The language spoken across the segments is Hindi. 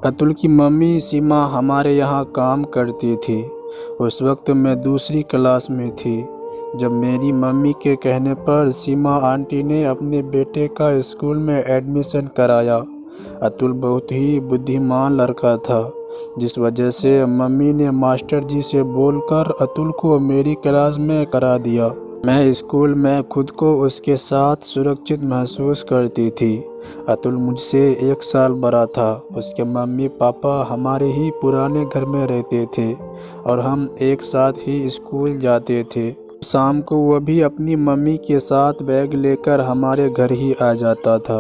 अतुल की मम्मी सीमा हमारे यहाँ काम करती थी। उस वक्त मैं दूसरी क्लास में थी जब मेरी मम्मी के कहने पर सीमा आंटी ने अपने बेटे का स्कूल में एडमिशन कराया। अतुल बहुत ही बुद्धिमान लड़का था, जिस वजह से मम्मी ने मास्टर जी से बोलकर अतुल को मेरी क्लास में करा दिया। मैं स्कूल में खुद को उसके साथ सुरक्षित महसूस करती थी। अतुल मुझसे 1 साल बड़ा था। उसके मम्मी पापा हमारे ही पुराने घर में रहते थे और हम एक साथ ही स्कूल जाते थे। शाम को वो भी अपनी मम्मी के साथ बैग लेकर हमारे घर ही आ जाता था।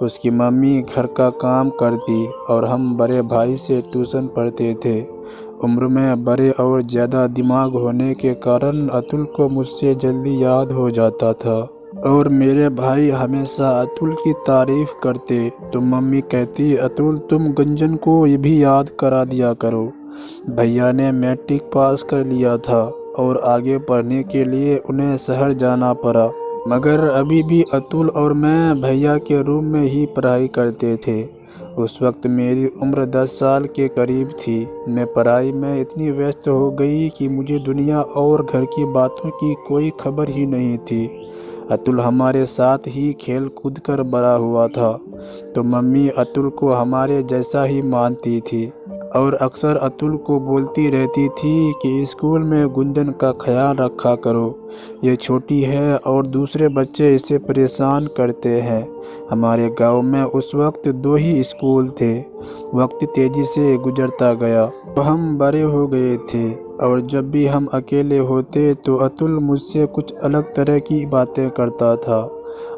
उसकी मम्मी घर का काम करती और हम बड़े भाई से ट्यूशन पढ़ते थे। उम्र में बड़े और ज़्यादा दिमाग होने के कारण अतुल को मुझसे जल्दी याद हो जाता था और मेरे भाई हमेशा अतुल की तारीफ करते तो मम्मी कहती, अतुल तुम गुंजन को ये भी याद करा दिया करो। भैया ने मैट्रिक पास कर लिया था और आगे पढ़ने के लिए उन्हें शहर जाना पड़ा, मगर अभी भी अतुल और मैं भैया के रूम में ही पढ़ाई करते थे। उस वक्त मेरी उम्र 10 साल के करीब थी। मैं पढ़ाई में इतनी व्यस्त हो गई कि मुझे दुनिया और घर की बातों की कोई खबर ही नहीं थी। अतुल हमारे साथ ही खेल कूद कर बड़ा हुआ था, तो मम्मी अतुल को हमारे जैसा ही मानती थी और अक्सर अतुल को बोलती रहती थी कि स्कूल में गुंजन का ख्याल रखा करो, ये छोटी है और दूसरे बच्चे इसे परेशान करते हैं। हमारे गांव में उस वक्त 2 ही स्कूल थे। वक्त तेज़ी से गुजरता गया तो हम बड़े हो गए थे और जब भी हम अकेले होते तो अतुल मुझसे कुछ अलग तरह की बातें करता था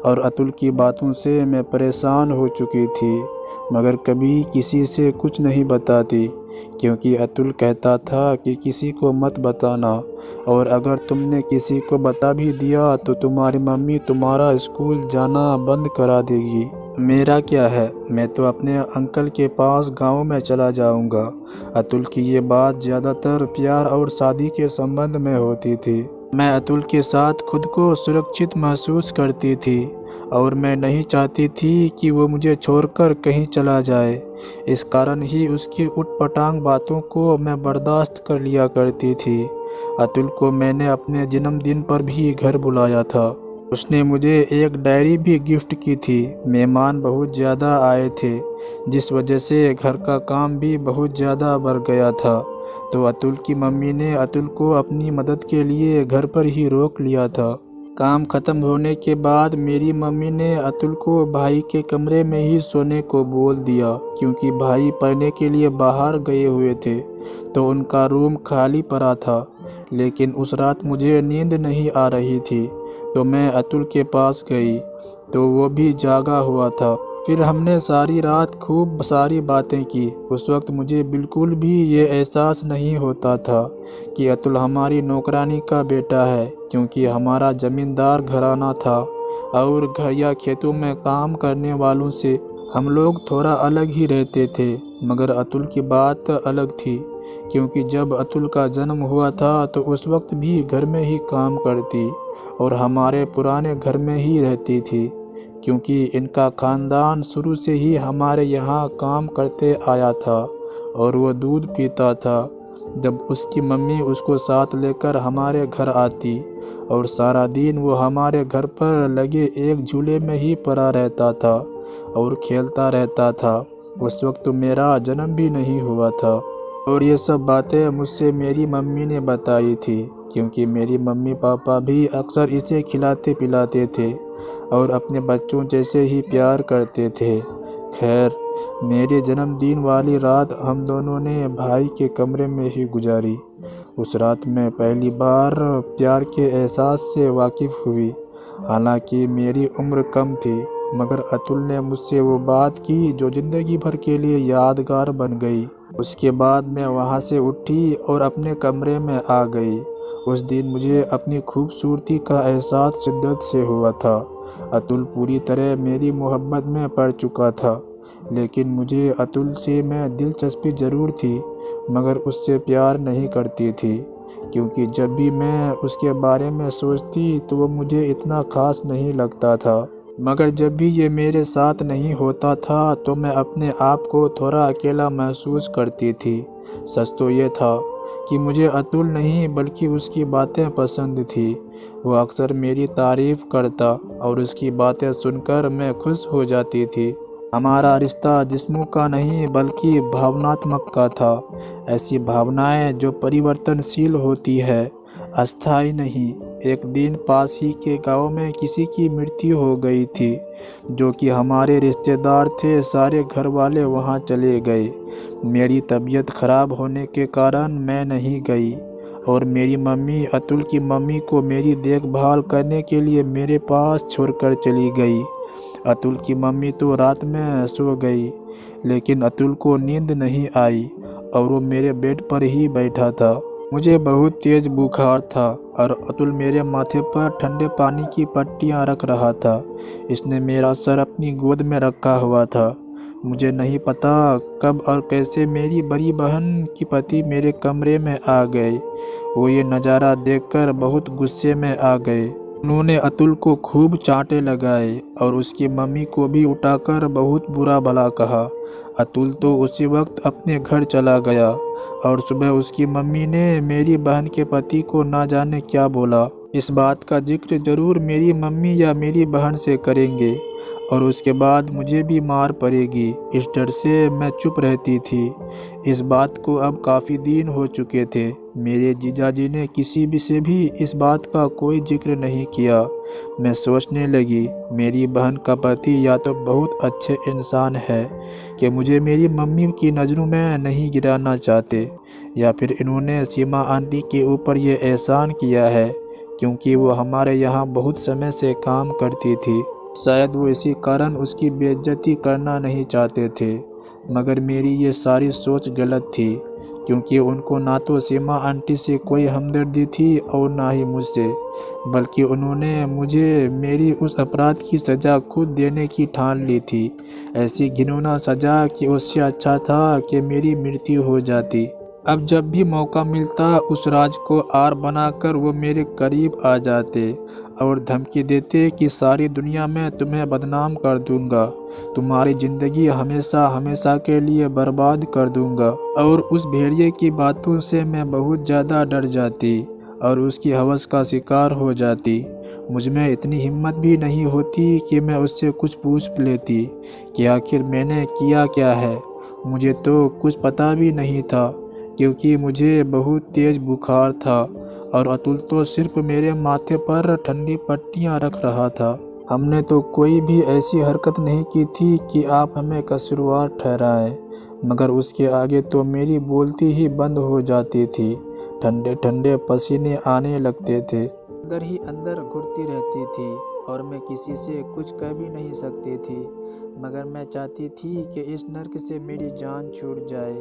और अतुल की बातों से मैं परेशान हो चुकी थी, मगर कभी किसी से कुछ नहीं बताती क्योंकि अतुल कहता था कि किसी को मत बताना और अगर तुमने किसी को बता भी दिया तो तुम्हारी मम्मी तुम्हारा स्कूल जाना बंद करा देगी। मेरा क्या है, मैं तो अपने अंकल के पास गांव में चला जाऊंगा। अतुल की ये बात ज़्यादातर प्यार और शादी के संबंध में होती थी। मैं अतुल के साथ खुद को सुरक्षित महसूस करती थी और मैं नहीं चाहती थी कि वो मुझे छोड़कर कहीं चला जाए। इस कारण ही उसकी उटपटांग बातों को मैं बर्दाश्त कर लिया करती थी। अतुल को मैंने अपने जन्मदिन पर भी घर बुलाया था। उसने मुझे एक डायरी भी गिफ्ट की थी। मेहमान बहुत ज़्यादा आए थे, जिस वजह से घर का काम भी बहुत ज़्यादा बढ़ गया था, तो अतुल की मम्मी ने अतुल को अपनी मदद के लिए घर पर ही रोक लिया था। काम खत्म होने के बाद मेरी मम्मी ने अतुल को भाई के कमरे में ही सोने को बोल दिया क्योंकि भाई पढ़ने के लिए बाहर गए हुए थे, तो उनका रूम खाली पड़ा था। लेकिन उस रात मुझे नींद नहीं आ रही थी, तो मैं अतुल के पास गई तो वो भी जागा हुआ था। फिर हमने सारी रात खूब सारी बातें की। उस वक्त मुझे बिल्कुल भी ये एहसास नहीं होता था कि अतुल हमारी नौकरानी का बेटा है, क्योंकि हमारा ज़मींदार घराना था और घर या खेतों में काम करने वालों से हम लोग थोड़ा अलग ही रहते थे। मगर अतुल की बात अलग थी, क्योंकि जब अतुल का जन्म हुआ था तो उस वक्त भी घर में ही काम करती और हमारे पुराने घर में ही रहती थी, क्योंकि इनका ख़ानदान शुरू से ही हमारे यहाँ काम करते आया था और वो दूध पीता था। जब उसकी मम्मी उसको साथ लेकर हमारे घर आती और सारा दिन वो हमारे घर पर लगे एक झूले में ही पड़ा रहता था और खेलता रहता था। उस वक्त तो मेरा जन्म भी नहीं हुआ था और ये सब बातें मुझसे मेरी मम्मी ने बताई थी, क्योंकि मेरी मम्मी पापा भी अक्सर इसे खिलाते पिलाते थे और अपने बच्चों जैसे ही प्यार करते थे। खैर, मेरे जन्मदिन वाली रात हम दोनों ने भाई के कमरे में ही गुजारी। उस रात में पहली बार प्यार के एहसास से वाकिफ़ हुई। हालांकि मेरी उम्र कम थी, मगर अतुल ने मुझसे वो बात की जो ज़िंदगी भर के लिए यादगार बन गई। उसके बाद मैं वहाँ से उठी और अपने कमरे में आ गई। उस दिन मुझे अपनी खूबसूरती का एहसास शिद्दत से हुआ था। अतुल पूरी तरह मेरी मोहब्बत में पड़ चुका था, लेकिन मुझे अतुल से में दिलचस्पी ज़रूर थी, मगर उससे प्यार नहीं करती थी, क्योंकि जब भी मैं उसके बारे में सोचती तो वो मुझे इतना ख़ास नहीं लगता था। मगर जब भी ये मेरे साथ नहीं होता था तो मैं अपने आप को थोड़ा अकेला महसूस करती थी। सच तो ये था कि मुझे अतुल नहीं बल्कि उसकी बातें पसंद थी। वो अक्सर मेरी तारीफ़ करता और उसकी बातें सुनकर मैं खुश हो जाती थी। हमारा रिश्ता जिस्मों का नहीं बल्कि भावनात्मक का था। ऐसी भावनाएं जो परिवर्तनशील होती है, अस्थायी नहीं। एक दिन पास ही के गांव में किसी की मृत्यु हो गई थी, जो कि हमारे रिश्तेदार थे। सारे घर वाले वहां चले गए। मेरी तबीयत खराब होने के कारण मैं नहीं गई और मेरी मम्मी अतुल की मम्मी को मेरी देखभाल करने के लिए मेरे पास छोड़कर चली गई। अतुल की मम्मी तो रात में सो गई, लेकिन अतुल को नींद नहीं आई और वो मेरे बेड पर ही बैठा था। मुझे बहुत तेज बुखार था और अतुल मेरे माथे पर ठंडे पानी की पट्टियां रख रहा था। इसने मेरा सर अपनी गोद में रखा हुआ था। मुझे नहीं पता कब और कैसे मेरी बड़ी बहन की पति मेरे कमरे में आ गए। वो ये नज़ारा देखकर बहुत गुस्से में आ गए। उन्होंने अतुल को खूब चांटे लगाए और उसकी मम्मी को भी उठाकर बहुत बुरा भला कहा। अतुल तो उसी वक्त अपने घर चला गया और सुबह उसकी मम्मी ने मेरी बहन के पति को ना जाने क्या बोला। इस बात का जिक्र ज़रूर मेरी मम्मी या मेरी बहन से करेंगे और उसके बाद मुझे भी मार पड़ेगी। इस डर से मैं चुप रहती थी। इस बात को अब काफ़ी दिन हो चुके थे। मेरे जीजाजी ने किसी भी से भी इस बात का कोई जिक्र नहीं किया। मैं सोचने लगी, मेरी बहन का पति या तो बहुत अच्छे इंसान है कि मुझे मेरी मम्मी की नज़रों में नहीं गिराना चाहते, या फिर इन्होंने सीमा आंटी के ऊपर ये एहसान किया है क्योंकि वो हमारे यहाँ बहुत समय से काम करती थी। शायद वो इसी कारण उसकी बेइज्जती करना नहीं चाहते थे। मगर मेरी ये सारी सोच गलत थी, क्योंकि उनको ना तो सीमा आंटी से कोई हमदर्दी थी और ना ही मुझसे, बल्कि उन्होंने मुझे मेरी उस अपराध की सज़ा खुद देने की ठान ली थी। ऐसी घिनौना सज़ा कि उससे अच्छा था कि मेरी मृत्यु हो जाती। अब जब भी मौका मिलता उस राज को आर बनाकर वो मेरे करीब आ जाते और धमकी देते कि सारी दुनिया में तुम्हें बदनाम कर दूंगा, तुम्हारी ज़िंदगी हमेशा हमेशा के लिए बर्बाद कर दूंगा। और उस भेड़िए की बातों से मैं बहुत ज़्यादा डर जाती और उसकी हवस का शिकार हो जाती। मुझ में इतनी हिम्मत भी नहीं होती कि मैं उससे कुछ पूछ लेती कि आखिर मैंने किया क्या है। मुझे तो कुछ पता भी नहीं था, क्योंकि मुझे बहुत तेज़ बुखार था और अतुल तो सिर्फ मेरे माथे पर ठंडी पट्टियां रख रहा था। हमने तो कोई भी ऐसी हरकत नहीं की थी कि आप हमें कसूरवार ठहराएं, मगर उसके आगे तो मेरी बोलती ही बंद हो जाती थी। ठंडे ठंडे पसीने आने लगते थे, अंदर ही अंदर घुटती रहती थी और मैं किसी से कुछ कह भी नहीं सकती थी। मगर मैं चाहती थी कि इस नर्क से मेरी जान छूट जाए।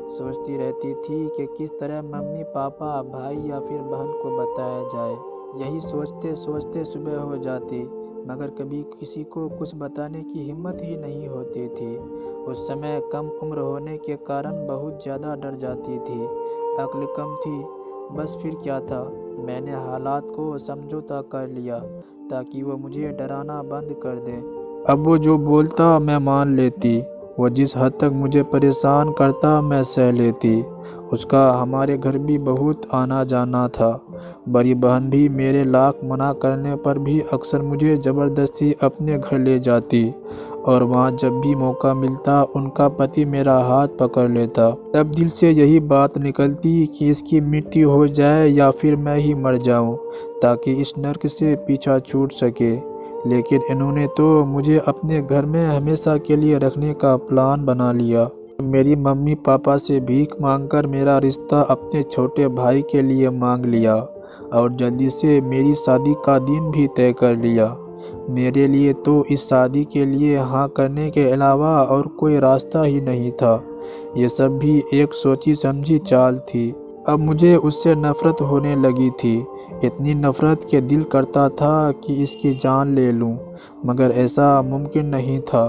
सोचती रहती थी कि किस तरह मम्मी पापा भाई या फिर बहन को बताया जाए। यही सोचते सोचते सुबह हो जाती, मगर कभी किसी को कुछ बताने की हिम्मत ही नहीं होती थी। उस समय कम उम्र होने के कारण बहुत ज़्यादा डर जाती थी। अक्ल कम थी, बस फिर क्या था, मैंने हालात को समझौता कर लिया ताकि वो मुझे डराना बंद कर दे। अब वो जो बोलता मैं मान लेती, वो जिस हद तक मुझे परेशान करता मैं सह लेती। उसका हमारे घर भी बहुत आना जाना था। बड़ी बहन भी मेरे लाख मना करने पर भी अक्सर मुझे ज़बरदस्ती अपने घर ले जाती और वहाँ जब भी मौका मिलता उनका पति मेरा हाथ पकड़ लेता। तब दिल से यही बात निकलती कि इसकी मृत्यु हो जाए या फिर मैं ही मर जाऊं, ताकि इस नर्क से पीछा छूट सके। लेकिन इन्होंने तो मुझे अपने घर में हमेशा के लिए रखने का प्लान बना लिया। मेरी मम्मी पापा से भीख मांगकर मेरा रिश्ता अपने छोटे भाई के लिए मांग लिया और जल्दी से मेरी शादी का दिन भी तय कर लिया। मेरे लिए तो इस शादी के लिए हाँ करने के अलावा और कोई रास्ता ही नहीं था। ये सब भी एक सोची समझी चाल थी। अब मुझे उससे नफ़रत होने लगी थी, इतनी नफ़रत कि दिल करता था कि इसकी जान ले लूं, मगर ऐसा मुमकिन नहीं था।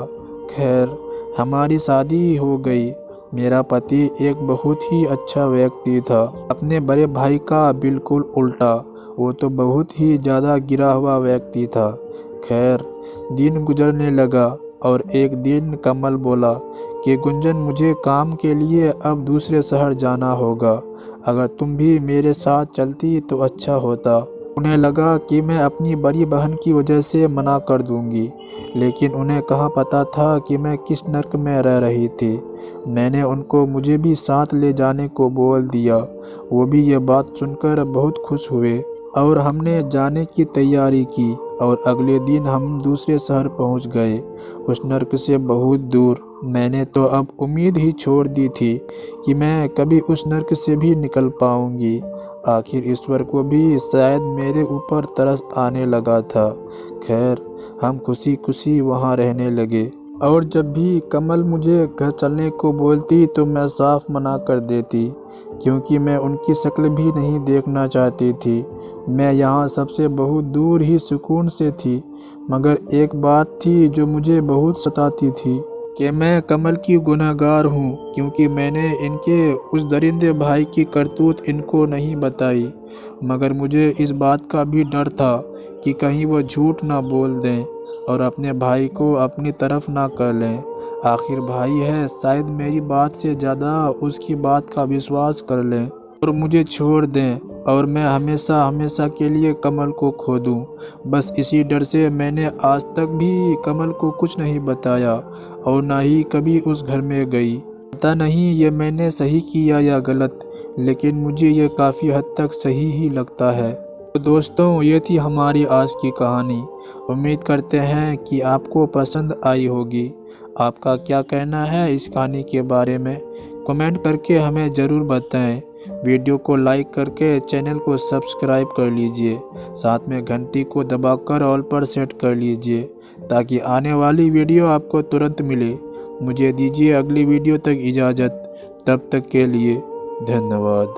खैर, हमारी शादी हो गई। मेरा पति एक बहुत ही अच्छा व्यक्ति था, अपने बड़े भाई का बिल्कुल उल्टा। वो तो बहुत ही ज़्यादा गिरा हुआ व्यक्ति था। खैर, दिन गुजरने लगा और एक दिन कमल बोला कि गुंजन, मुझे काम के लिए अब दूसरे शहर जाना होगा। अगर तुम भी मेरे साथ चलती तो अच्छा होता। उन्हें लगा कि मैं अपनी बड़ी बहन की वजह से मना कर दूंगी, लेकिन उन्हें कहाँ पता था कि मैं किस नर्क में रह रही थी। मैंने उनको मुझे भी साथ ले जाने को बोल दिया। वो भी ये बात सुनकर बहुत खुश हुए और हमने जाने की तैयारी की और अगले दिन हम दूसरे शहर पहुंच गए, उस नर्क से बहुत दूर। मैंने तो अब उम्मीद ही छोड़ दी थी कि मैं कभी उस नर्क से भी निकल पाऊंगी। आखिर ईश्वर को भी शायद मेरे ऊपर तरस आने लगा था। खैर, हम खुशी खुशी वहाँ रहने लगे और जब भी कमल मुझे घर चलने को बोलती तो मैं साफ मना कर देती, क्योंकि मैं उनकी शक्ल भी नहीं देखना चाहती थी। मैं यहाँ सबसे बहुत दूर ही सुकून से थी, मगर एक बात थी जो मुझे बहुत सताती थी कि मैं कमल की गुनहगार हूँ, क्योंकि मैंने इनके उस दरिंदे भाई की करतूत इनको नहीं बताई। मगर मुझे इस बात का भी डर था कि कहीं वो झूठ ना बोल दें और अपने भाई को अपनी तरफ ना कर लें। आखिर भाई है, शायद मेरी बात से ज़्यादा उसकी बात का विश्वास कर लें और मुझे छोड़ दें और मैं हमेशा हमेशा के लिए कमल को खो दूं। बस इसी डर से मैंने आज तक भी कमल को कुछ नहीं बताया और ना ही कभी उस घर में गई। पता नहीं ये मैंने सही किया या गलत, लेकिन मुझे ये काफ़ी हद तक सही ही लगता है। तो दोस्तों, ये थी हमारी आज की कहानी। उम्मीद करते हैं कि आपको पसंद आई होगी। आपका क्या कहना है इस कहानी के बारे में, कमेंट करके हमें ज़रूर बताएं। वीडियो को लाइक करके चैनल को सब्सक्राइब कर लीजिए, साथ में घंटी को दबाकर ऑल पर सेट कर लीजिए ताकि आने वाली वीडियो आपको तुरंत मिले। मुझे दीजिए अगली वीडियो तक इजाज़त, तब तक के लिए धन्यवाद।